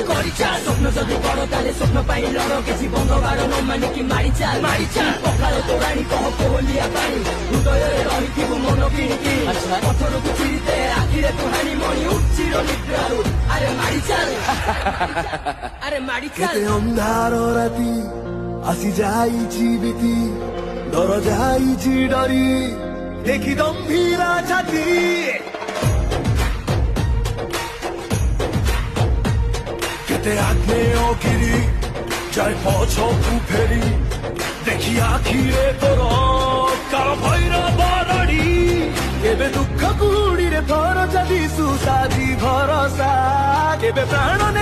କରି ଚାଲ ସ୍ୱପ୍ନ ଯଦି ବଡ଼ ତାହେଲେ ସ୍ୱପ୍ନ ପାଇଁ ଲଡ଼ କିଛି ବଙ୍ଗବାର ନ ମାନିକି ମାରି ଚାଲ ପଖାଳ ତୋରାଣି କହ କୋହଲିଆ ପାଣି ହୃଦୟରେ ରହିଥିବୁ ମନ କିଣିକି ପଥରକୁ ଚିରିତେ ଆଖିରେ ତୁ ହାଣି ମଣି ଉଠିର ନିଦ୍ରାରୁ ଆରେ ମାରି ଚାଲ ଆରେ ମାରି ଚାଲ କେତେ ଅନ୍ଧାର ରାତି ଆସି ଯାଇଛି ବିତି ଡର ଯାଇଛି ଡରି ଦେଖି ଗମ୍ଭୀରା ଛାତି କେତେ ଆଗ୍ନେୟ ଗିରି ଯାଏ ପଛକୁ ଫେରି ଦେଖି ଆଖିରେ ତୋର କାଳ ଭୈରବ ରଡ଼ି କେବେ ଦୁଃଖ କୁହୁଡ଼ିରେ ଭରସା ଦିଶୁ ସାଜି ଭରସା କେବେ ପ୍ରାଣ ନେଇ